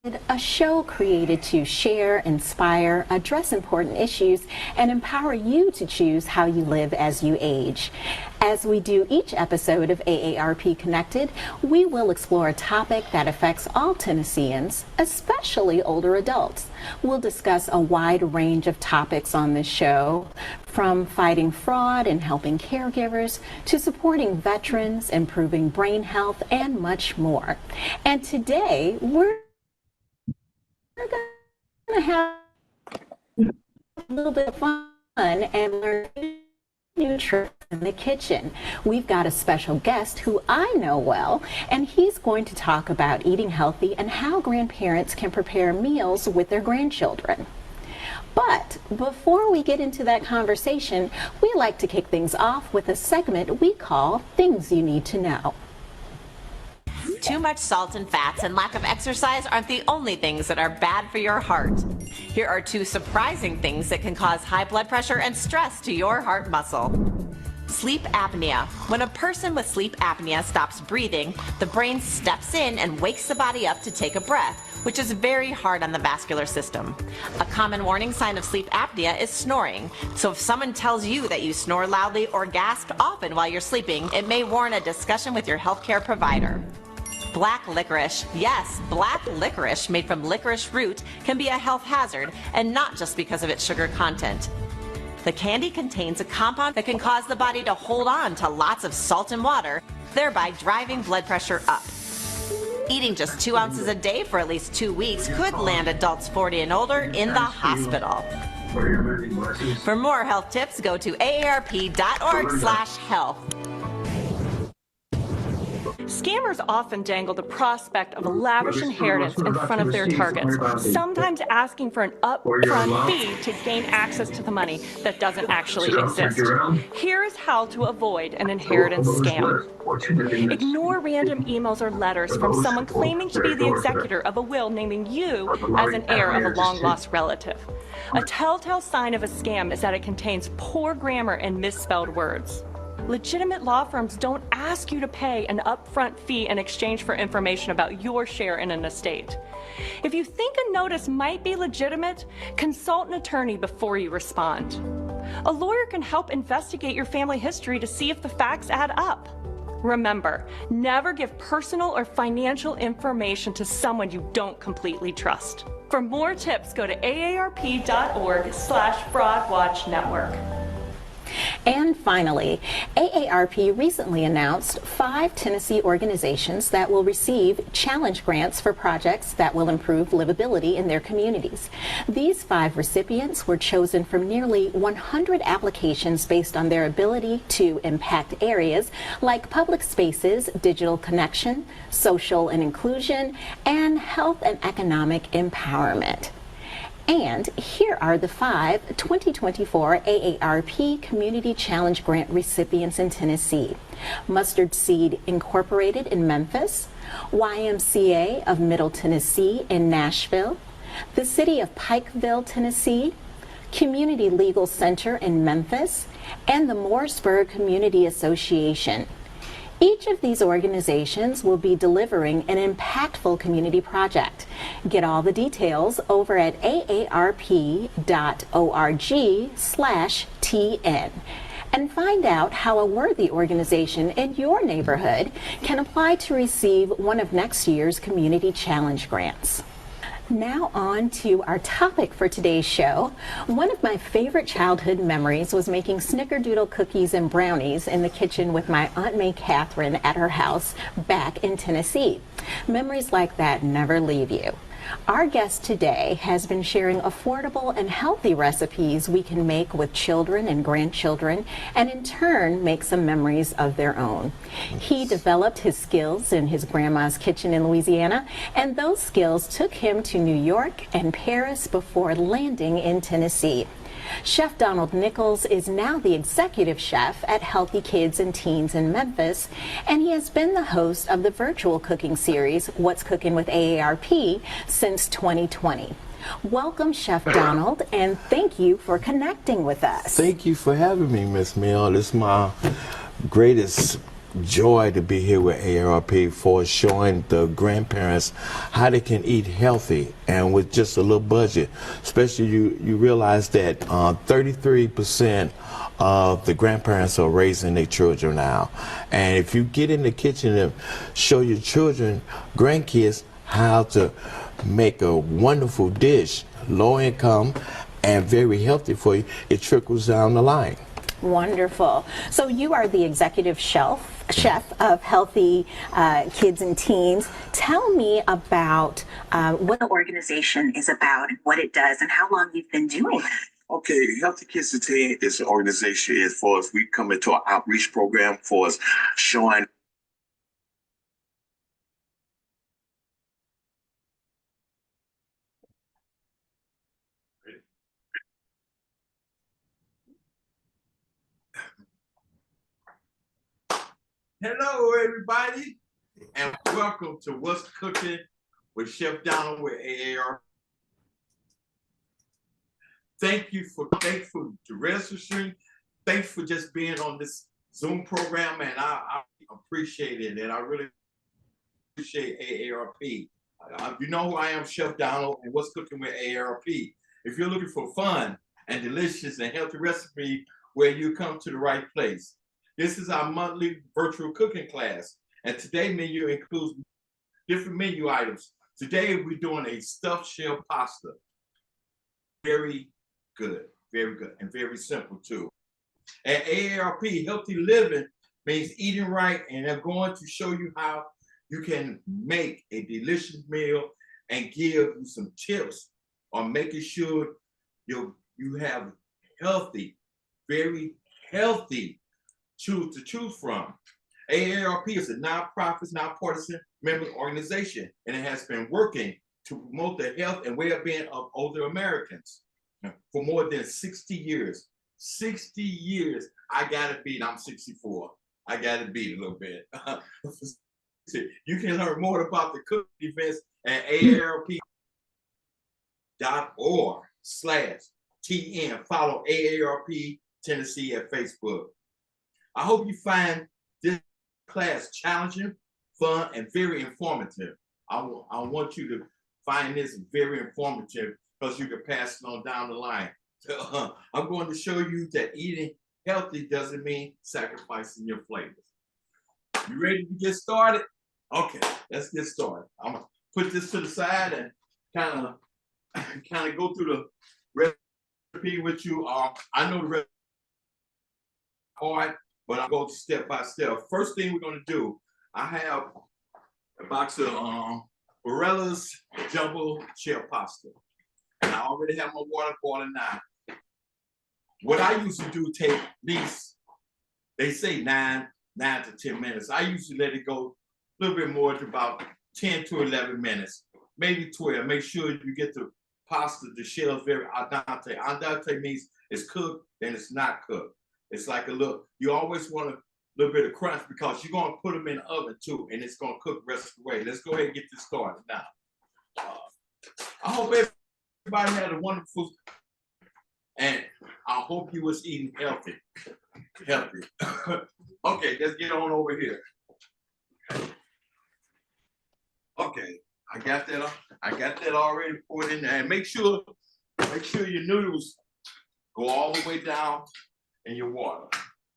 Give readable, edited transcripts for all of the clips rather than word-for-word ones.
A show created to share, inspire, address important issues, and empower you to choose how you live as you age. As we do each episode of AARP Connected, we will explore a topic that affects all Tennesseans, especially older adults. We'll discuss a wide range of topics on this show, from fighting fraud and helping caregivers to supporting veterans, improving brain health, and much more. And today, we're going to have a little bit of fun and learn new tricks in the kitchen. We've got a special guest who I know well, and he's going to talk about eating healthy and how grandparents can prepare meals with their grandchildren. But before we get into that conversation, we like to kick things off with a segment we call Things You Need to Know. Too much salt and fats and lack of exercise aren't the only things that are bad for your heart. Here are two surprising things that can cause high blood pressure and stress to your heart muscle. Sleep apnea. When a person with sleep apnea stops breathing, the brain steps in and wakes the body up to take a breath, which is very hard on the vascular system. A common warning sign of sleep apnea is snoring. So if someone tells you that you snore loudly or gasp often while you're sleeping, it may warrant a discussion with your healthcare provider. Black licorice. Yes, black licorice made from licorice root can be a health hazard, and not just because of its sugar content. The candy contains a compound that can cause the body to hold on to lots of salt and water, thereby driving blood pressure up. Eating just 2 ounces a day for at least 2 weeks could land adults 40 and older in the hospital. For more health tips, go to aarp.org/health. Scammers often dangle the prospect of a lavish inheritance in front of their targets, sometimes asking for an upfront fee to gain access to the money that doesn't actually exist. Here is how to avoid an inheritance scam. Ignore random emails or letters from someone claiming to be the executor of a will naming you as an heir of a long-lost relative. A telltale sign of a scam is that it contains poor grammar and misspelled words. Legitimate law firms don't ask you to pay an upfront fee in exchange for information about your share in an estate. If you think a notice might be legitimate, consult an attorney before you respond. A lawyer can help investigate your family history to see if the facts add up. Remember, never give personal or financial information to someone you don't completely trust. For more tips, go to aarp.org/fraudwatchnetwork. And finally, AARP recently announced 5 Tennessee organizations that will receive challenge grants for projects that will improve livability in their communities. These 5 recipients were chosen from nearly 100 applications based on their ability to impact areas like public spaces, digital connection, social and inclusion, and health and economic empowerment. And here are the 5 2024 AARP Community Challenge Grant recipients in Tennessee: Mustard Seed Incorporated in Memphis, YMCA of Middle Tennessee in Nashville, the City of Pikeville, Tennessee, Community Legal Center in Memphis, and the Mooresburg Community Association. Each of these organizations will be delivering an impactful community project. Get all the details over at aarp.org/TN and find out how a worthy organization in your neighborhood can apply to receive one of next year's Community Challenge grants. Now on to our topic for today's show. One of my favorite childhood memories was making snickerdoodle cookies and brownies in the kitchen with my Aunt May Catherine at her house back in Tennessee. Memories like that never leave you. Our guest today has been sharing affordable and healthy recipes we can make with children and grandchildren, and in turn make some memories of their own. He developed his skills in his grandma's kitchen in Louisiana, and those skills took him to New York and Paris before landing in Tennessee. Chef Donald Nichols is now the executive chef at Healthy Kids and Teens in Memphis, and he has been the host of the virtual cooking series, What's Cookin' with AARP, since 2020. Welcome, Chef Donald, and thank you for connecting with us. Thank you for having me, Miss Mill. This is my greatest joy to be here with AARP for showing the grandparents how they can eat healthy and with just a little budget. Especially you realize that 33% of the grandparents are raising their children now. And if you get in the kitchen and show your children, grandkids, how to make a wonderful dish, low income and very healthy for you, it trickles down the line. Wonderful. So you are the executive chef of Healthy Kids and Teens. Tell me about what the organization is about and what it does and how long you've been doing that. Okay, Healthy Kids and Teens is an organization as far as we come into our outreach program for us showing Hello, everybody, and welcome to What's Cooking with Chef Donald with AARP. Thank you for registering. Thanks for just being on this Zoom program, and I appreciate it, and I really appreciate AARP. You know who I am, Chef Donald, and What's Cooking with AARP. If you're looking for fun and delicious and healthy recipe, where you come to the right place. This is our monthly virtual cooking class, and today's menu includes different menu items. Today we're doing a stuffed shell pasta. Very good, and very simple too. At AARP, healthy living means eating right, and they're going to show you how you can make a delicious meal and give you some tips on making sure you have healthy, very healthy to choose from. AARP is a nonprofit, nonpartisan member organization, and it has been working to promote the health and well-being of older Americans for more than 60 years. 60 years, I gotta beat, I'm 64. I gotta beat a little bit. You can learn more about the cooking events at AARP.org/TN. Follow AARP Tennessee at Facebook. I hope you find this class challenging, fun, and very informative. I want you to find this very informative because you can pass it on down the line. I'm going to show you that eating healthy doesn't mean sacrificing your flavors. You ready to get started? Okay, let's get started. I'm gonna put this to the side and kind of go through the recipe with you. I know the recipe hard, but I'll go step by step. First thing we're gonna do, I have a box of Barella's jumbo shell pasta, and I already have my water boiling now. What I usually do, take at least, they say 9 to 10 minutes. I usually let it go a little bit more to about 10 to 11 minutes, maybe 12. Make sure you get the pasta, the shells very al dente. Al dente means it's cooked, then it's not cooked. It's like a little, you always want a little bit of crunch because you're gonna put them in the oven too, and it's gonna cook the rest of the way. Let's go ahead and get this started now. I hope everybody had a wonderful, and I hope you was eating healthy. Okay, let's get on over here. Okay, I got that already poured in there. And make sure your noodles go all the way down in your water.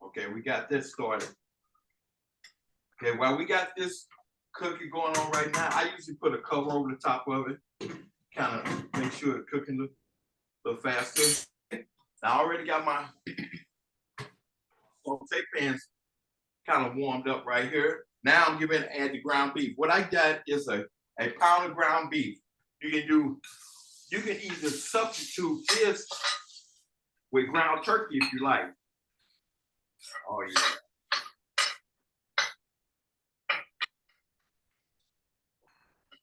Okay, we got this started. Okay, while we got this cooking going on right now, I usually put a cover over the top of it, kind of make sure it's cooking a little faster. Now I already got my saute pans kind of warmed up right here. Now I'm getting ready to add the ground beef. What I got is a pound of ground beef. You can either substitute this with ground turkey if you like. Oh yeah.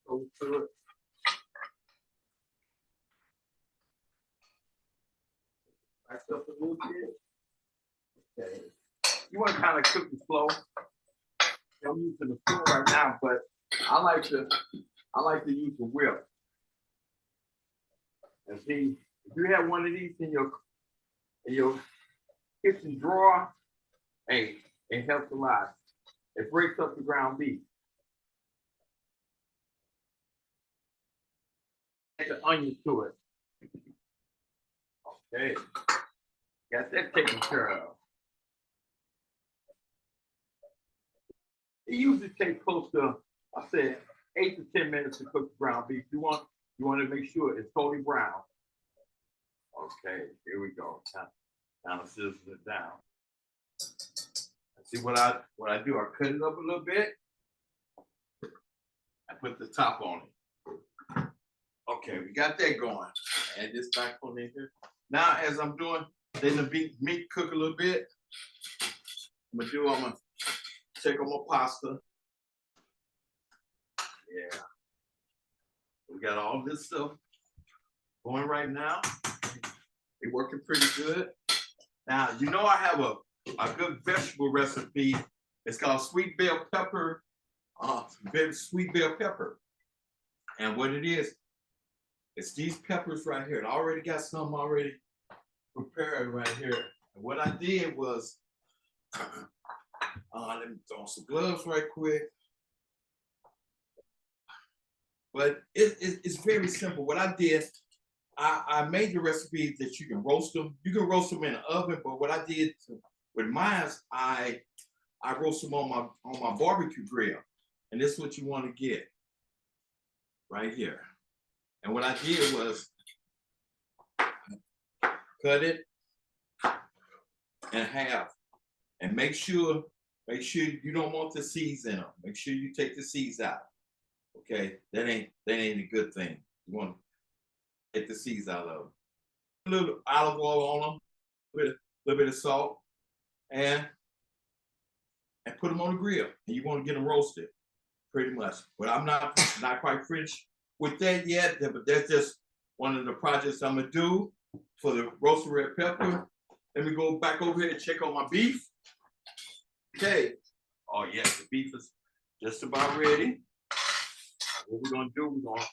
Go to it. Back up a little bit. Okay. You want to kind of cook the slow. I'm using the spoon right now, but I like to use the whip. And see, if you have one of these in your kitchen drawer, hey, it helps a lot. It breaks up the ground beef. Add the onions to it. Okay, got that taken care of. It usually takes close to, I said, 8 to 10 minutes to cook the ground beef. You want to make sure it's totally brown. Okay, here we go. Now sizzle it down. See what I do? I cut it up a little bit. I put the top on it. Okay, we got that going. Add this back on in here. Now, as I'm doing, letting the meat cook a little bit, I'm gonna check on my pasta. Yeah. We got all this stuff going right now. They're working pretty good. Now, you know I have a good vegetable recipe. It's called sweet bell pepper, sweet bell pepper. And what it is, it's these peppers right here. I already got some already prepared right here. And what I did was, let me throw on some gloves right quick. But it's very simple. What I did, I made the recipe that you can roast them. You can roast them in the oven, but what I did with mine, I roast them on my barbecue grill. And this is what you want to get right here. And what I did was cut it in half and make sure you don't want the seeds in them. Make sure you take the seeds out. Okay, that ain't a good thing. You want to get the seeds out of them. A little olive oil on them, a little bit of salt, and put them on the grill. And you want to get them roasted, pretty much. But I'm not quite finished with that yet. But that's just one of the projects I'm gonna do for the roasted red pepper. Let me go back over here and check on my beef. Okay. Oh yes, the beef is just about ready. What we're gonna do, we're gonna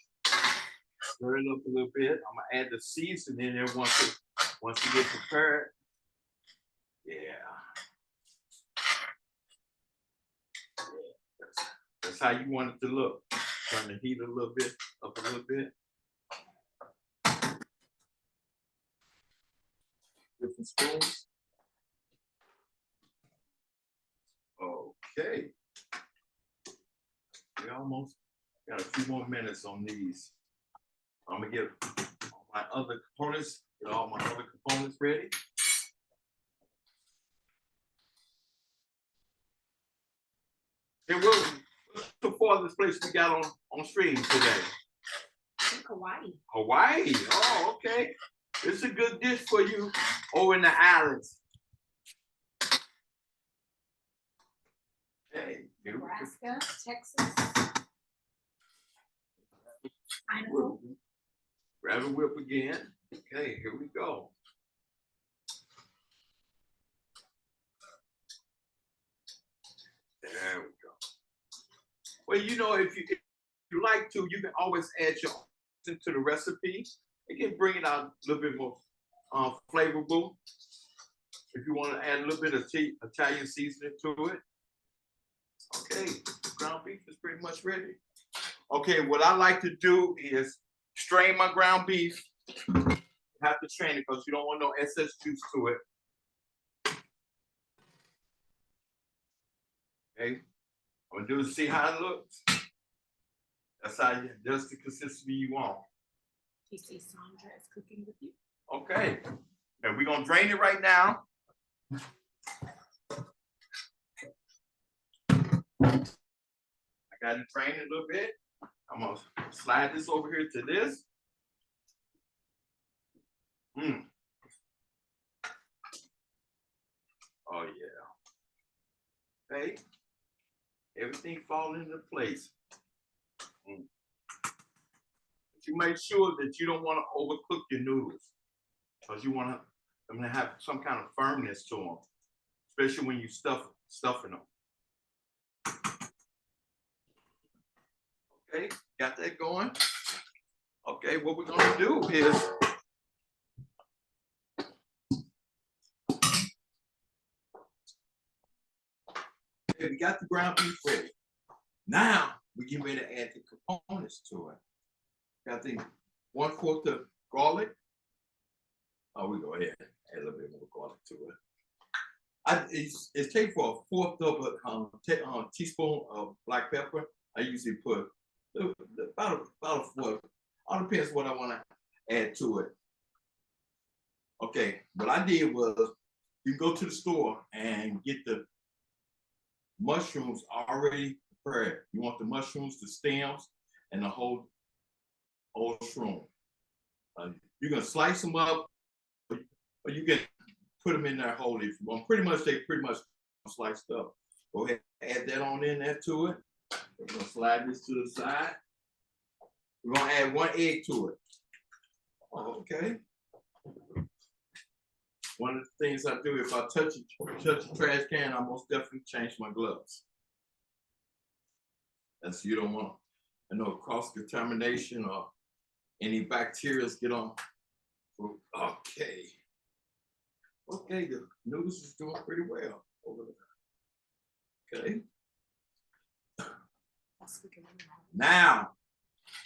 stir it up a little bit. I'm gonna add the seasoning in there once it gets prepared. Yeah. That's how you want it to look. Turn the heat a little bit, up a little bit. Different spoons. Okay. We almost got a few more minutes on these. I'm gonna get all my other components, ready. And what's the farthest place we got on stream today? I think Hawaii. Hawaii. Oh, okay. It's a good dish for you over in the islands. Hey, Nebraska, Texas. Idaho. Grab a whip again. Okay, here we go. There we go. Well, you know, if you like to, you can always add your own to the recipe. It can bring it out a little bit more flavorful. If you want to add a little bit of Italian seasoning to it. Okay, the ground beef is pretty much ready. Okay, what I like to do is strain my ground beef. You have to strain it because you don't want no excess juice to it. Okay, I'm gonna do is see how it looks. That's the consistency you want. Do you see Sandra is cooking with you? Okay, and we're gonna drain it right now. I got it drained a little bit. I'm gonna slide this over here to this. Oh yeah. Okay. Everything falling into place. But you make sure that you don't want to overcook your noodles, because you want them to have some kind of firmness to them, especially when you stuffing them. Okay, got that going. Okay, what we're gonna do is we we got the ground beef ready. Now we get ready to add the components to it. Got the 1/4 of garlic. Oh, we go ahead and add a little bit more garlic to it. It's take for 1/4 of a teaspoon of black pepper. I usually put about a 4. All depends what I want to add to it. Okay, what I did was you go to the store and get the mushrooms already prepared. You want the mushrooms, the stems, and the whole shroom. You're gonna slice them up, or you can put them in there whole if you want. Pretty much, they pretty much sliced up. Go ahead, add that on in there to it. We're gonna slide this to the side. We're gonna add 1 egg to it. Okay. One of the things I do, if I touch a trash can, I most definitely change my gloves. That's you don't want, cross contamination or any bacteria get on. Okay. Okay, the noodles is doing pretty well over there. Okay. Now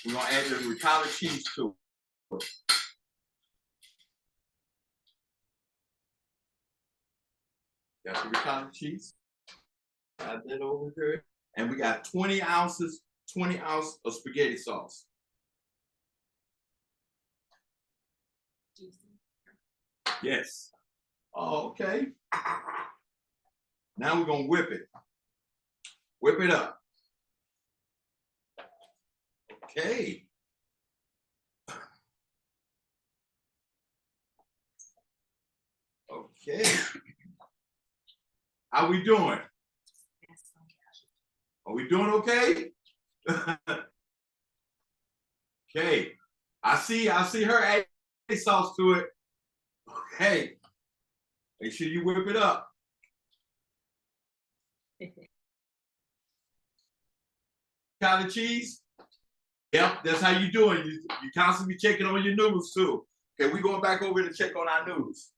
we're gonna add the ricotta cheese to it. Got the ricotta cheese. Add that over here. And we got 20 ounces of spaghetti sauce. Yes. Oh, okay. Now we're gonna whip it. Whip it up. Okay. Okay. How we doing? Are we doing okay? Okay. I see her add sauce to it. Okay. Make sure you whip it up. Got the cheese? Yep, that's how you doing. You constantly checking on your noodles too. Okay, we going back over to check on our noodles.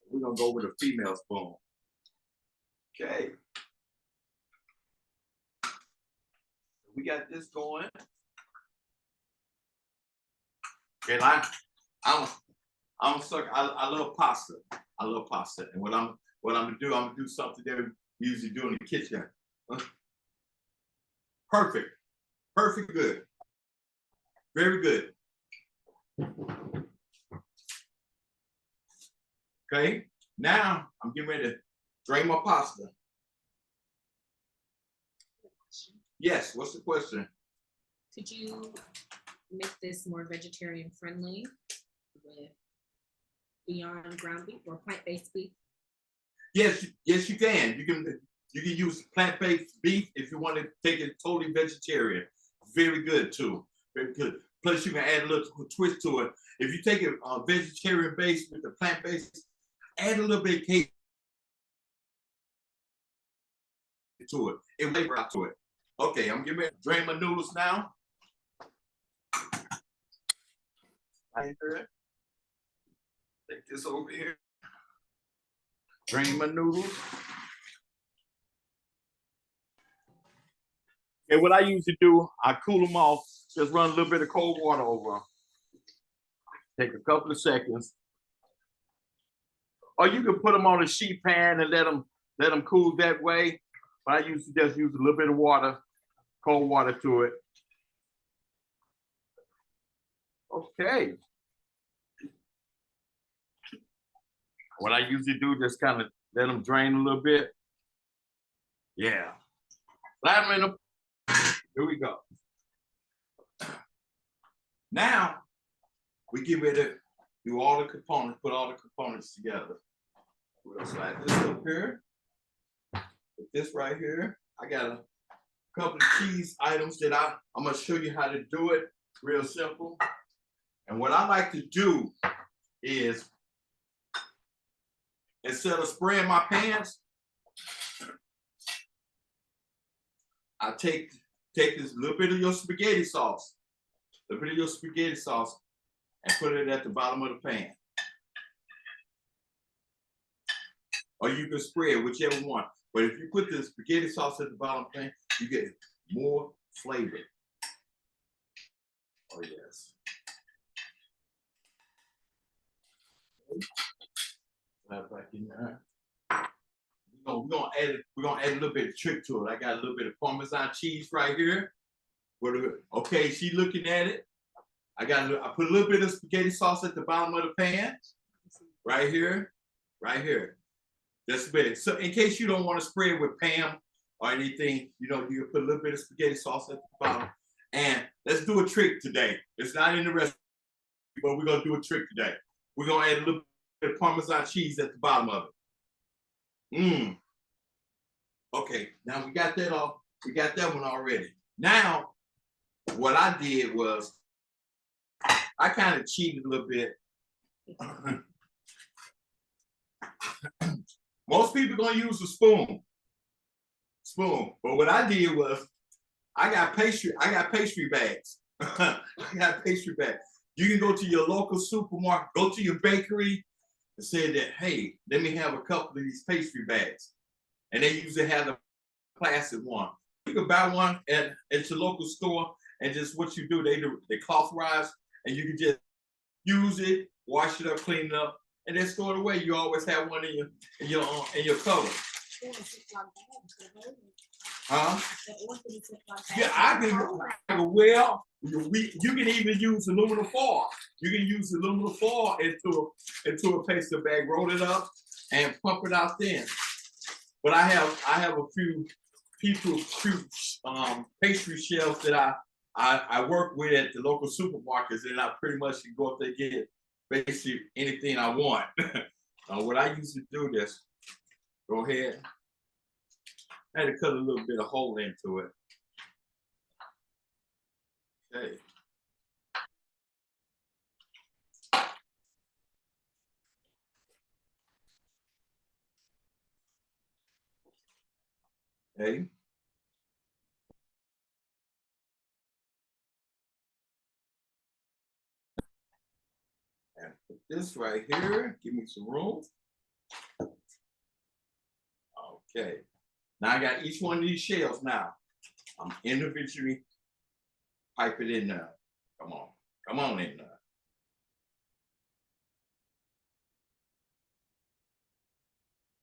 We're gonna go with a female spoon. Okay. We got this going. Okay, I'm suck. I love pasta. I love pasta. And what I'm gonna do something that we usually do in the kitchen. Perfect. Perfect good. Very good. Okay, now I'm getting ready to drain my pasta. Yes, what's the question? Could you make this more vegetarian friendly with beyond ground beef or plant-based beef? Yes, you can. You can use plant-based beef if you want to take it totally vegetarian. Very good too. Very good. Plus, you can add a little twist to it. If you take it vegetarian based with the plant-based, add a little bit of cake to it. It flavor out to it. Okay, I'm getting ready to drain my noodles now. Take this over here. Drain my noodles. And what I usually do, I cool them off, just run a little bit of cold water over them. Take a couple of seconds. Or you can put them on a sheet pan and let them cool that way. But I usually just use a little bit of water, cold water to it. Okay. What I usually do, just kind of let them drain a little bit. Yeah. Slide them in the. Here we go. Now we get ready to do all the components, put all the components together. We're gonna slide this up here. Put this right here. I got a couple of cheese items that I'm gonna show you how to do it. Real simple. And what I like to do is, instead of spraying my pans, I take this little bit of your spaghetti sauce, and put it at the bottom of the pan. or you can spread, whichever one. But if you put the spaghetti sauce at the bottom thing, you get more flavor. Oh yes. Back in there. We're gonna add a little bit of trick to it. I got a little bit of Parmesan cheese right here. Okay, she looking at it. I put a little bit of spaghetti sauce at the bottom of the pan. Right here. Just a bit. So in case you don't want to spread with Pam or anything, you know, you can put a little bit of spaghetti sauce at the bottom. And let's do a trick today. It's not in the recipe, but we're gonna do a trick today. We're gonna add a little bit of Parmesan cheese at the bottom of it. Okay, now we got that off. We got that one already. Now, what I did was I kind of cheated a little bit. Most people gonna use a spoon. But what I did was I got pastry bags. I got pastry bags. You can go to your local supermarket, go to your bakery and say that, hey, let me have a couple of these pastry bags. And they usually have the plastic one. You can buy one at your local store, and just what you do, they clotherize, and you can just use it, wash it up, clean it up, and then store it away. You always have one in your cover. Huh? Yeah, I can. Well, you can even use aluminum foil. You can use aluminum foil into a pastry bag, roll it up, and pump it out then. But I have a few pastry shelves that I work with at the local supermarkets, and I pretty much can go up there and get basically anything I want. What I used to do this, go ahead. I had to cut a little bit of hole into it. Okay. Okay. And put this right here. Give me some room. Okay. Now I got each one of these shells now. I'm individually pipe it in there. Come on in there.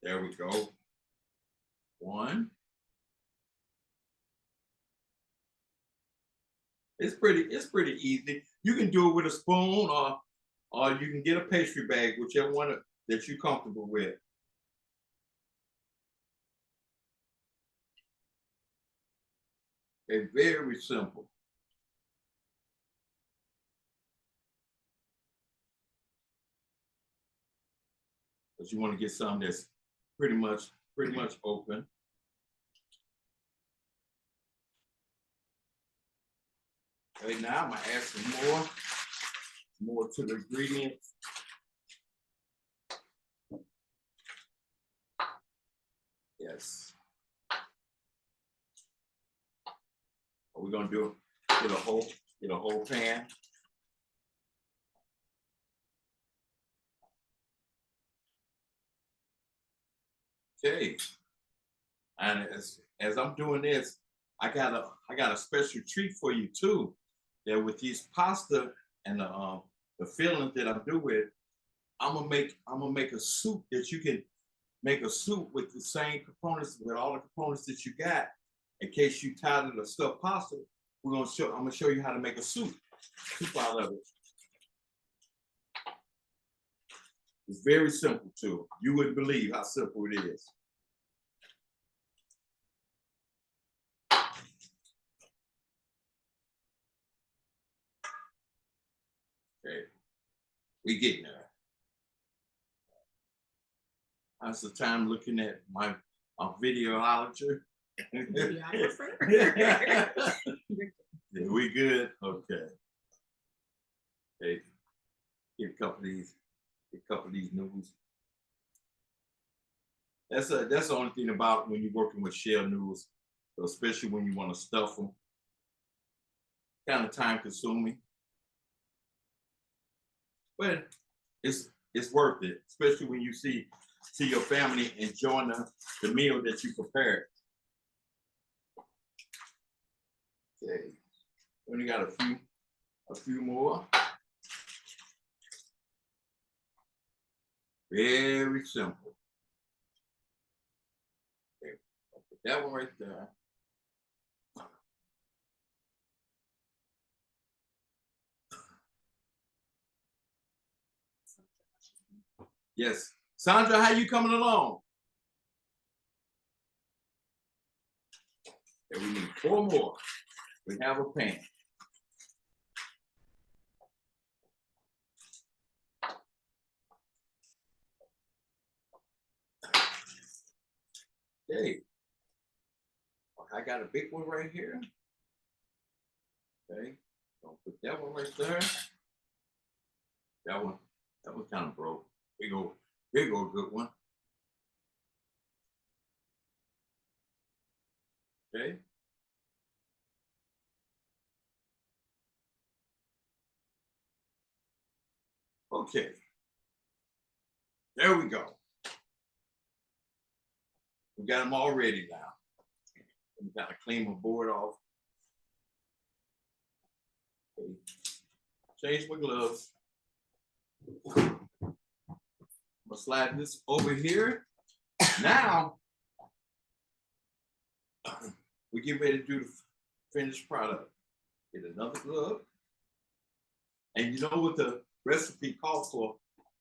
There we go. One. It's pretty easy. You can do it with a spoon, or you can get a pastry bag, whichever one that you're comfortable with. It's very simple. But you want to get something that's pretty much open. Okay, now I'm gonna add some more to the ingredients. Yes. What we're gonna do, get a whole pan. Okay. And as I'm doing this, I got a special treat for you too. That with these pasta and the fillings that I'm doing with, I'm gonna make a soup that you can make a soup with the same components, with all the components that you got. In case you tired of the stuffed pasta, I'm gonna show you how to make a soup out of it. It's very simple too. You wouldn't believe how simple it is. Okay, we getting there. That's the time looking at my videology. Yeah, we good? Okay. Okay. Get a couple of these noodles. That's the only thing about when you're working with shell noodles, especially when you want to stuff them. Kind of time consuming, but it's worth it, especially when you see to your family enjoying the meal that you prepared. Okay, we only got a few more. Very simple. Okay, I'll put that one right there. Yes, Sandra, how you coming along? Okay, we need 4 more. We have a pan. Okay. I got a big one right here. Okay. Don't put that one right there. That one kind of broke. Here go a good one. Okay. Okay. There we go. We got them all ready now. We got to clean my board off. Okay. Change my gloves. I'm gonna slide this over here. Now we get ready to do the finished product. Get another glove. And you know what the recipe calls for?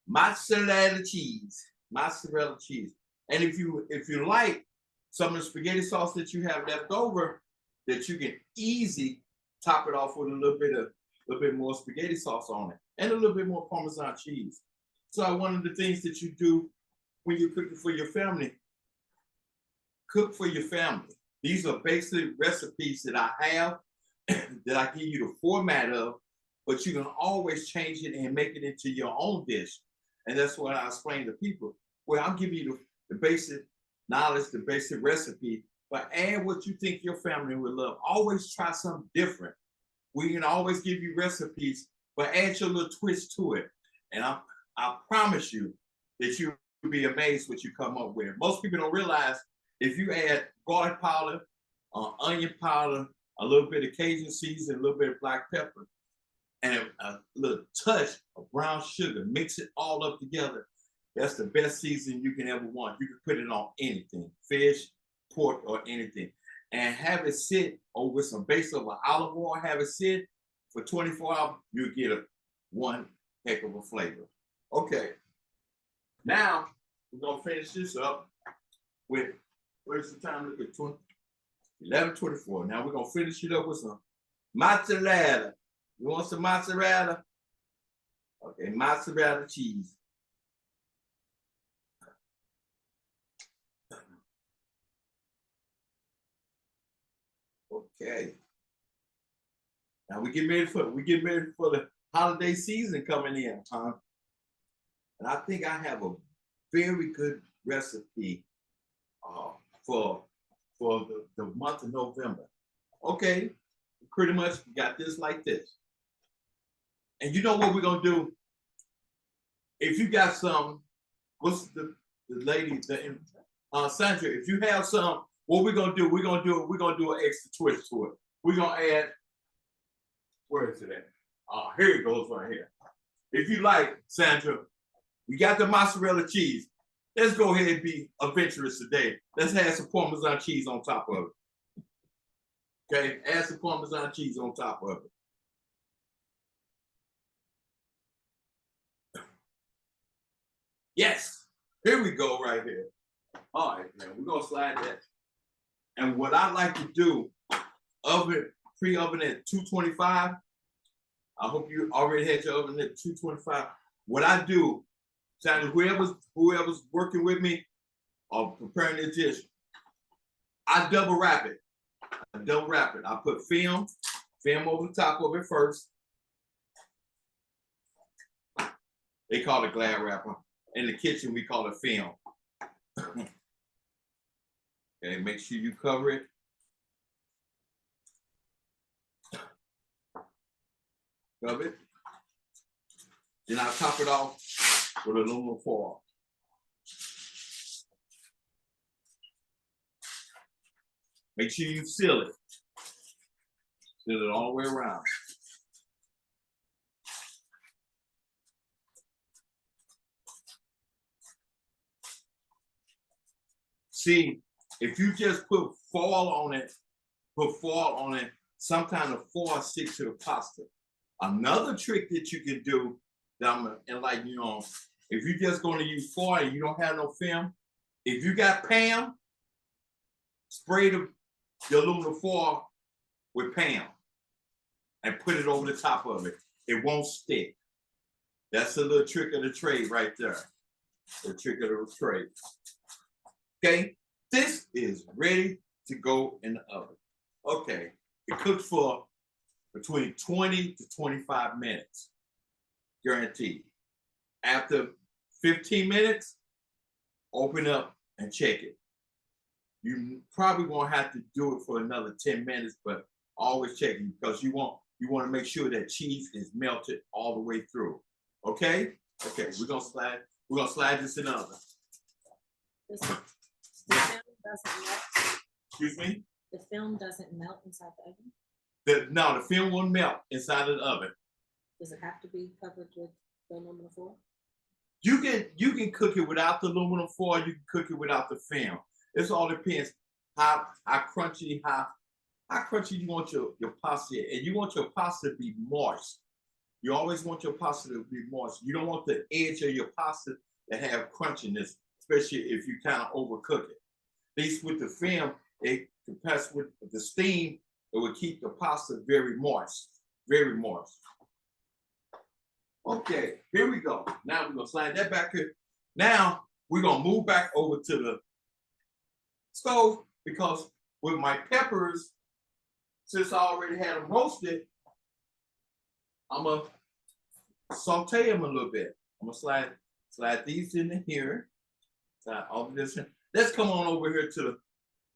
Mozzarella cheese. Mozzarella cheese. And if you like some of the spaghetti sauce that you have left over, that you can easily top it off with a little bit more spaghetti sauce on it and a little bit more Parmesan cheese. So one of the things that you do when you're cooking for your family, cook for your family. These are basic recipes that I have that I give you the format of, but you can always change it and make it into your own dish. And that's what I explain to people. Well, I'll give you the basic knowledge, the basic recipe, but add what you think your family would love. Always try something different. We can always give you recipes, but add your little twist to it. And I promise you that you'll be amazed what you come up with. Most people don't realize if you add garlic powder, onion powder, a little bit of Cajun seasoning, a little bit of black pepper, and a little touch of brown sugar, mix it all up together. That's the best seasoning you can ever want. You can put it on anything, fish, pork, or anything. And have it sit over some base of an olive oil, have it sit for 24 hours, you'll get one heck of a flavor. Okay, now we're gonna finish this up with, where's the time? Look at 11:24. Now we're gonna finish it up with some mozzarella. You want some mozzarella? Okay, mozzarella cheese. Okay. Now we get ready for the holiday season coming in, huh? And I think I have a very good recipe for the month of November. Okay, pretty much got this like this. And you know what we're gonna do? If you got some, what's the lady, Sandra, if you have some, what we're gonna do, we're gonna do an extra twist to it. We're gonna add, where is it at? Here it goes right here. If you like, Sandra, we got the mozzarella cheese. Let's go ahead and be adventurous today. Let's add some Parmesan cheese on top of it. Okay, add some Parmesan cheese on top of it. Yes, here we go right here. All right, man, we're gonna slide that. And what I like to do, pre-oven at 225. I hope you already had your oven at 225. What I do, whoever's working with me or preparing the dish, I double wrap it. I put film over the top of it first. They call it Glad wrapper. In the kitchen, we call it film. Okay, make sure you cover it. Cover it. Then I'll top it off with aluminum foil. Make sure you seal it. Seal it all the way around. See, if you just put foil on it, some kind of foil sticks to the pasta. Another trick that you can do that I'm gonna enlighten you on, if you're just gonna use foil and you don't have no film, if you got Pam, spray the aluminum foil with Pam and put it over the top of it. It won't stick. That's a little trick of the trade right there. The trick of the trade. Okay, this is ready to go in the oven. Okay, it cooks for between 20 to 25 minutes, guaranteed. After 15 minutes, open up and check it. You probably won't have to do it for another 10 minutes, but always check it because you want to make sure that cheese is melted all the way through. Okay? Okay, we're gonna slide this in the oven. The film doesn't melt. Excuse me? The film doesn't melt inside the oven. No, the film won't melt inside of the oven. Does it have to be covered with the aluminum foil? You can cook it without the aluminum foil. You can cook it without the film. It all depends how crunchy you want your pasta, and you want your pasta to be moist. You always want your pasta to be moist. You don't want the edge of your pasta to have crunchiness, especially if you kind of overcook it. At least with the film, it compares with the steam, it will keep the pasta very moist, very moist. Okay, here we go. Now we're gonna slide that back here. Now we're gonna move back over to the stove because with my peppers, since I already had them roasted, I'm gonna saute them a little bit. I'm gonna slide these in here. Slide all of this in. Let's come on over here to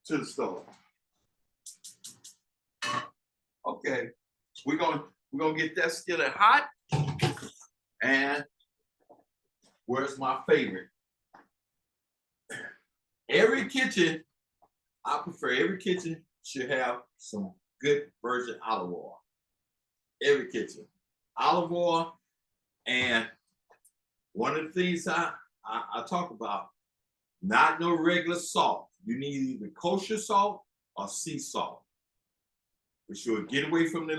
the stove. Okay, we're gonna get that skillet hot. And where's my favorite? Every kitchen should have some good virgin olive oil. Every kitchen. Olive oil, and one of the things I talk about, not no regular salt. You need either kosher salt or sea salt. For sure, get away from the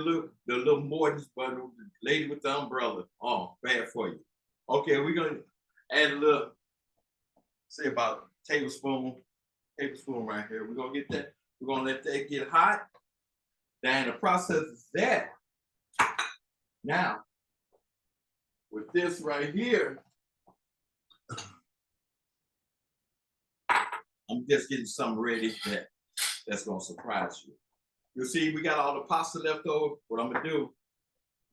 little Morton's butter, the lady with the umbrella. Oh, bad for you. Okay, we're gonna add a little, say about a tablespoon right here. We're gonna get that. We're gonna let that get hot. Now, the process is that. Now, with this right here, I'm just getting something ready that's gonna surprise you. You'll see we got all the pasta left over. What I'm gonna do,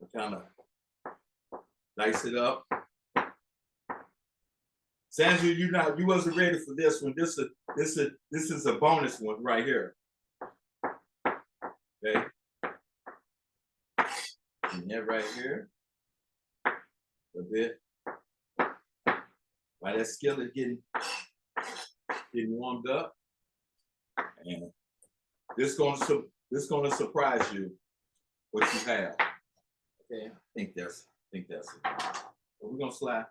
I'm kind of dice it up. Sandra, you wasn't ready for this one. This is a bonus one right here. Okay. And that right here. A bit. While that skillet getting warmed up. And this gonna surprise you what you have. Okay, I think that's it. But we're gonna slide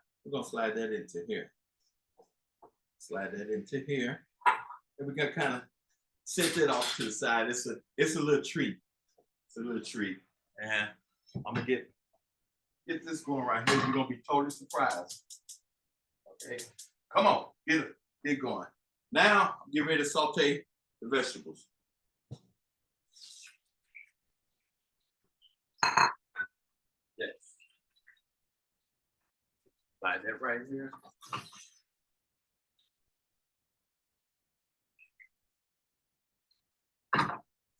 that into here. Slide that into here. And we're gonna kind of set that off to the side. It's a little treat. It's a little treat. And I'm gonna get this going right here. You're gonna be totally surprised. Okay, come on, get going. Now get ready to saute the vegetables. Yes. Slide that right here.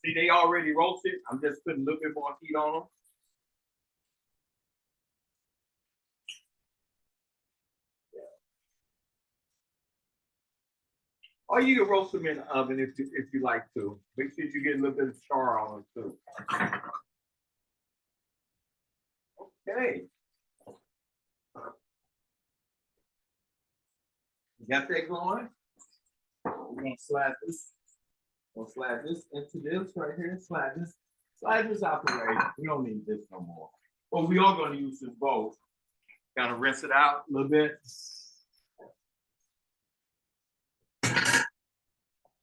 See, they already roasted. I'm just putting a little bit more heat on them. Yeah. Or you can roast them in the oven if you like to. Make sure you get a little bit of char on them too. Okay. You got that going? We're gonna slide this We'll slide this into this right here. Slide this out the way. We don't need this no more. But we are going to use this bowl. Kind of rinse it out a little bit.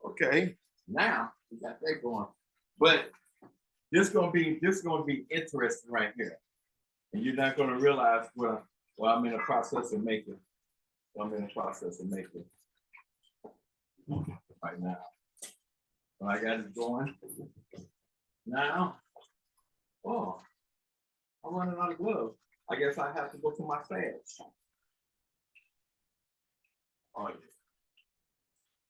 Okay, now we got that going. But this gonna be interesting right here. And you're not gonna realize well I'm in the process of making. Right now. So I got it going. Now, oh, I'm running out of gloves. I guess I have to go to my stash. Oh yeah.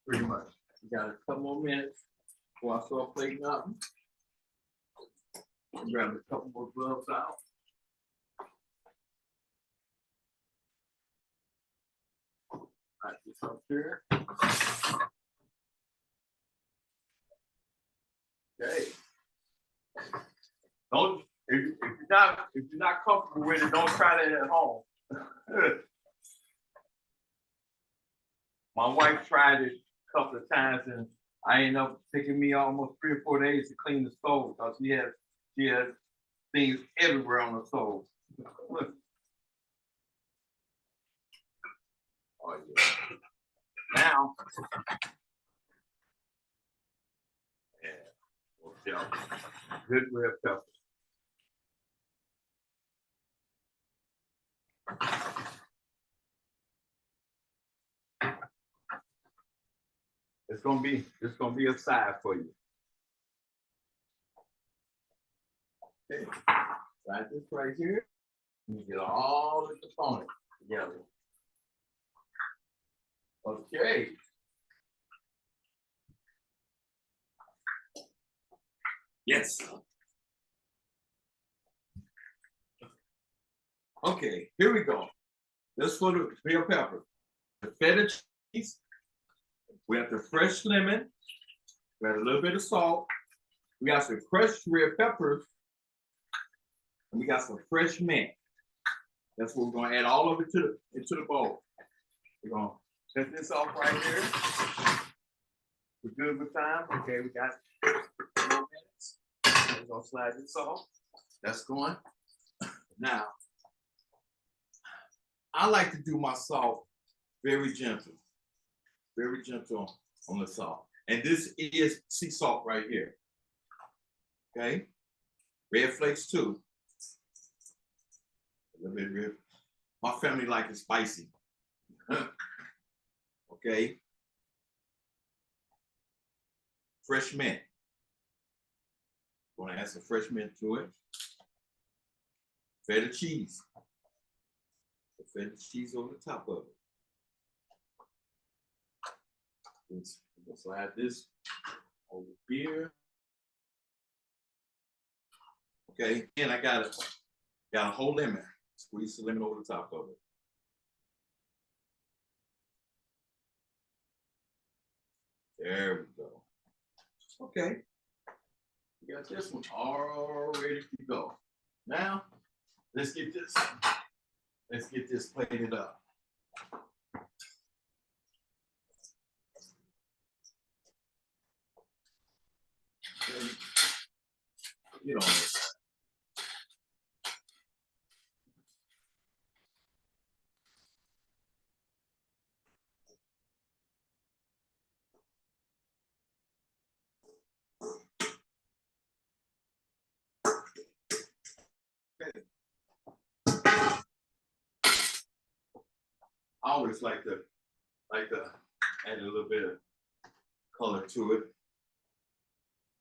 Pretty much. We got a couple more minutes before I start plating up. Grab a couple more gloves out. All right, this up here. Okay. Don't if you're not comfortable with it, don't try that at home. My wife tried it a couple of times and I ended up taking me almost 3 or 4 days to clean the stove because she had things everywhere on the stove. Oh yeah. Now, yeah, good red pepper. It's gonna be a side for you. Okay, slide this right here. You get all the components together. Okay. Yes. Okay, here we go. This for the bell pepper. The feta cheese. We have the fresh lemon. We have a little bit of salt. We got some crushed red peppers. And we got some fresh mint. That's what we're gonna add all of it into the bowl. We're gonna set this off right here. We're good with time. Okay, we got 4 minutes. We're gonna slide this off. That's going. Now, I like to do my salt very gentle on the salt. And this is sea salt right here. Okay, red flakes too. A little bit red. My family like it spicy. Okay. Fresh mint. Gonna add some fresh mint to it. Feta cheese. The feta cheese over the top of it. Let's slide this over here. Okay, and I got a whole lemon. Squeeze the lemon over the top of it. There we go. Okay. We got this one all ready to go. Now, let's get this plated up. Okay. Get on this. I always like to add a little bit of color to it,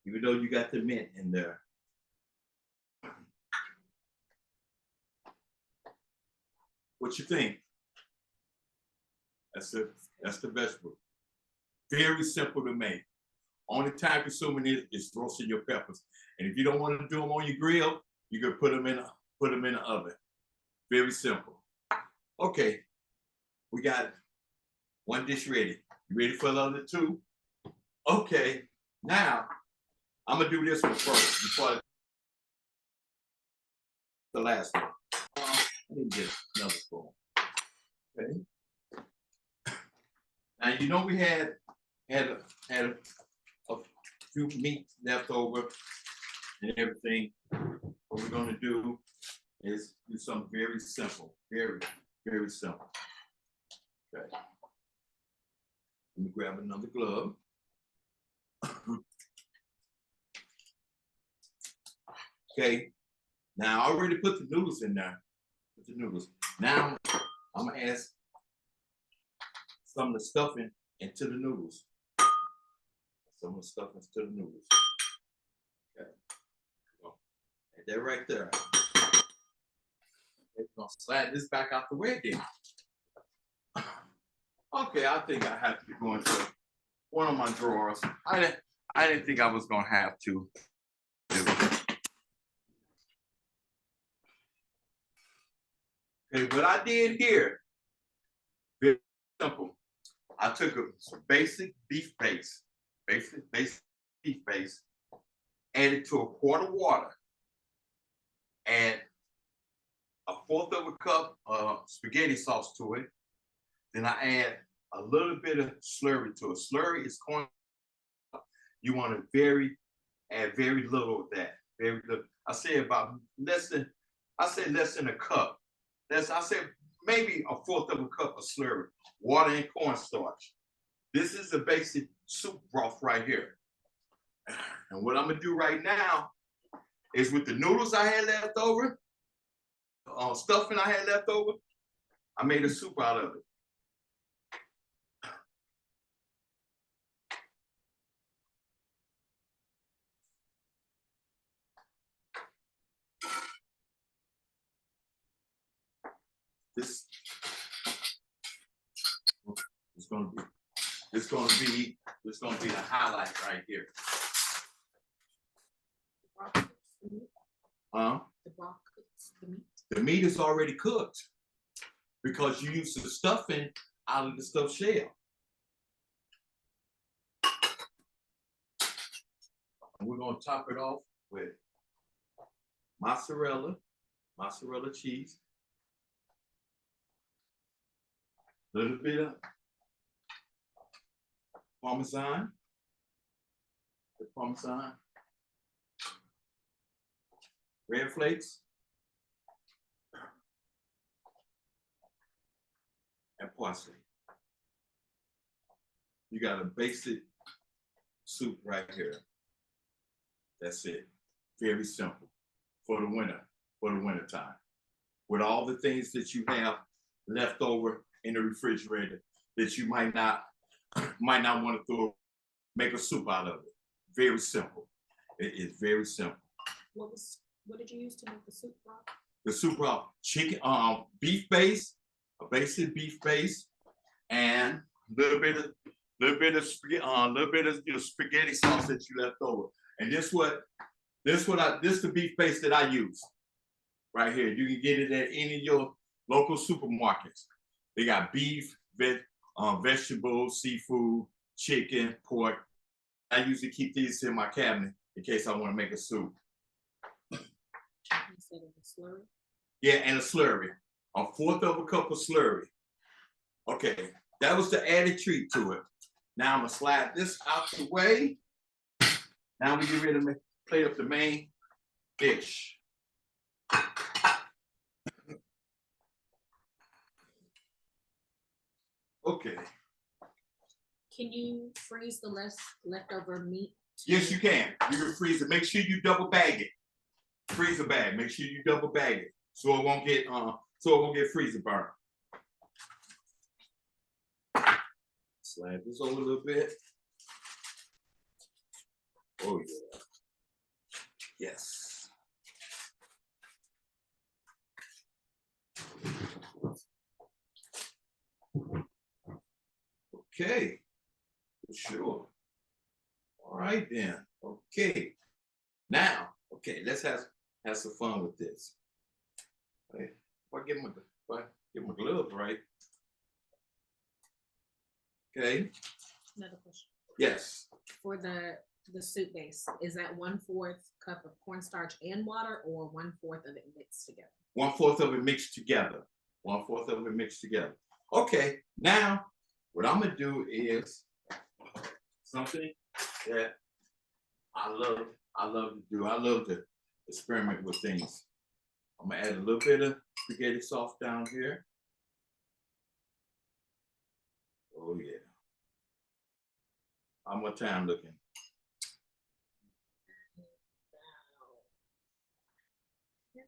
even though you got the mint in there. What you think? That's the vegetable. Very simple to make. Only time consuming is roasting your peppers. And if you don't want to do them on your grill, you can put them in the oven. Very simple. Okay, we got 1 dish ready. You ready for the other 2? Okay, now I'm gonna do this one first before the last one. I didn't get another spoon. Okay. Now you know we had a few meat left over and everything. What we're gonna do is do something very simple, very, very simple. Okay. Let me grab another glove. Okay, now I already put the noodles in there. Put the noodles. Now I'm gonna add some of the stuffing into the noodles. Some of the stuffing into the noodles. Okay. Add that right there. We're gonna slide this back out the way again. Okay, I think I have to go into one of my drawers. I didn't think I was gonna have to do it. Okay, what I did here, very simple. I took some basic beef base, basic beef base, added to a quart of water, add a 1/4 of a cup of spaghetti sauce to it. Then I add a little bit of slurry to it. Slurry is corn. You want to add very little of that. Very little. I say about less than a cup. I said maybe a 1/4 of a cup of slurry, water and cornstarch. This is the basic soup broth right here. And what I'm gonna do right now is with the noodles I had left over, stuffing I had left over, I made a soup out of it. This is gonna be the highlight right here. The broth cooks the meat. The meat is already cooked because you use the stuffing out of the stuffed shell. And we're gonna top it off with mozzarella cheese, a little bit of Parmesan, red flakes, and parsley. You got a basic soup right here. That's it. Very simple for the winter time. With all the things that you have left over in the refrigerator that you might not want to make a soup out of it. Very simple. It is very simple. What did you use to make the soup broth? The soup broth, chicken, beef base, a basic beef base, and a little bit of spaghetti sauce that you left over. And this the beef base that I use right here. You can get it at any of your local supermarkets. They got beef, vegetables, seafood, chicken, pork. I usually keep these in my cabinet in case I want to make a soup. You said it was slurry? Yeah, and a slurry. A 1/4 of a cup of slurry. Okay, that was the added treat to it. Now I'm gonna slide this out the way. Now we get ready to plate up the main dish. Okay. Can you freeze the leftover meat? Yes, you can. You can freeze it. Make sure you double bag it. Freezer bag. Make sure you double bag it so it won't get freezer burn. Slide this over a little bit. Oh yeah. Yes. Okay. Sure. All right then. Okay. Now, okay, let's have some fun with this. Okay. If I get my gloves right. Okay. Another question. Yes. For the soup base, is that 1/4 cup of cornstarch and water, or 1/4 of it mixed together? 1/4 of it mixed together. 1/4 of it mixed together. Okay. Now, what I'm gonna do is something that I love to experiment with things. I'm gonna add a little bit of spaghetti sauce down here. Oh yeah. How much time looking?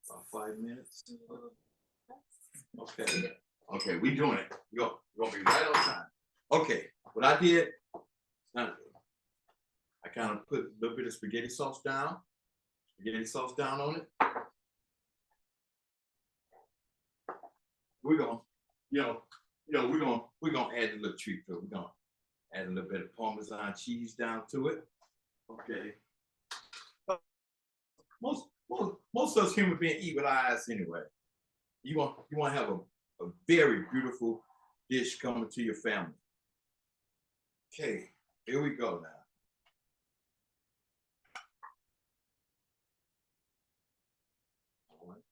About 5 minutes. Okay. Okay, we doing it. We're gonna be right on time. Okay, what I did, I kind of put a little bit of spaghetti sauce down on it. We're gonna, we're gonna add a little treat to it. We're gonna add a little bit of Parmesan cheese down to it. Okay. Most of us human beings eat with eyes anyway. You want to have a very beautiful dish coming to your family. Okay, here we go now. All right.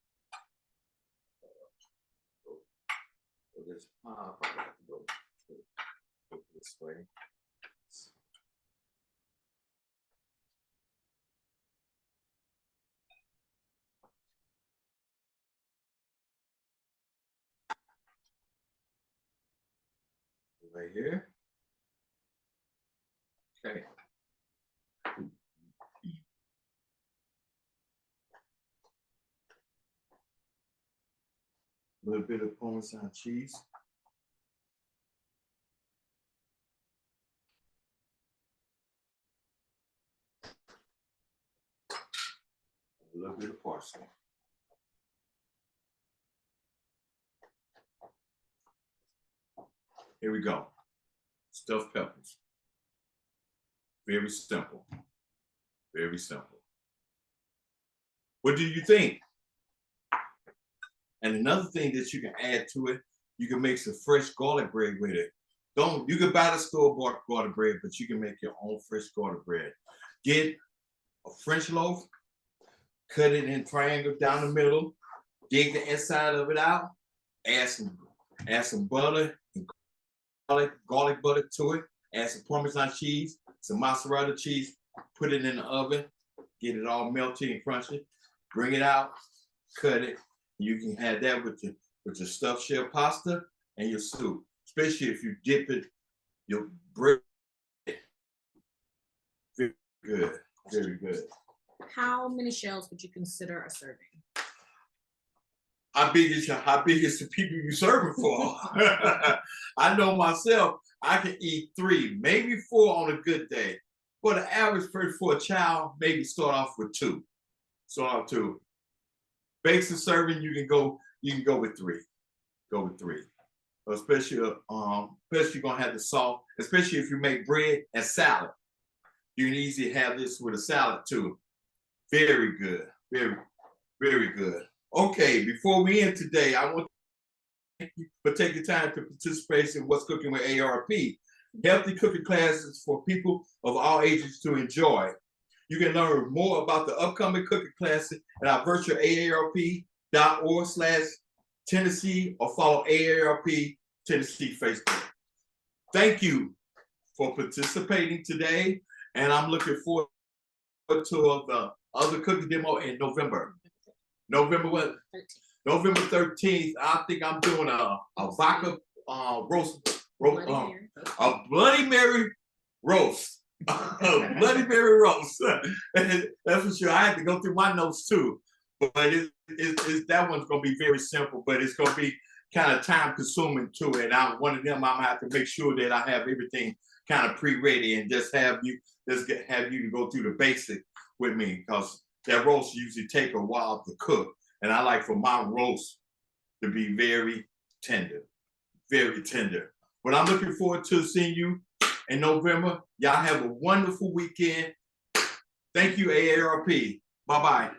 So this probably have to go this way. Right here. Okay. A little bit of Parmesan cheese. A little bit of parsley. Here we go. Stuffed peppers. Very simple. Very simple. What do you think? And another thing that you can add to it, you can make some fresh garlic bread with it. You can buy the store-bought garlic bread, but you can make your own fresh garlic bread. Get a French loaf, cut it in triangles down the middle, dig the inside of it out, add some butter, and garlic butter to it, add some Parmesan cheese, some mozzarella cheese, put it in the oven, get it all melty and crunchy, bring it out, cut it. You can have that with your stuffed shell pasta and your soup, especially if you dip it, your bread. Very good, very good. How many shells would you consider a serving? How big is the people you serving for? I know myself, I can eat 3, maybe 4 on a good day. But the average person for a child, maybe start off with 2. Start off 2. Bakes and serving, you can go with 3. Go with 3. Especially you're gonna have the salt, especially if you make bread and salad. You can easily have this with a salad too. Very good. Very, very good. Okay, before we end today, I want to thank you for taking time to participate in What's Cooking with AARP. Healthy cooking classes for people of all ages to enjoy. You can learn more about the upcoming cooking classes at our virtual AARP.org/Tennessee or follow AARP Tennessee Facebook. Thank you for participating today, and I'm looking forward to the other cooking demo in November. November what? 13th. November 13th. I think I'm doing a vodka roast, a Bloody Mary roast. A Bloody Mary roast. That's for sure. I had to go through my notes too, but that one's gonna be very simple, but it's gonna be kind of time consuming to it. And one of them, I'm gonna have to make sure that I have everything kind of pre-ready and just have you to go through the basic with me, because that roast usually take a while to cook. And I like for my roast to be very tender, very tender. But I'm looking forward to seeing you in November. Y'all have a wonderful weekend. Thank you, AARP. Bye-bye.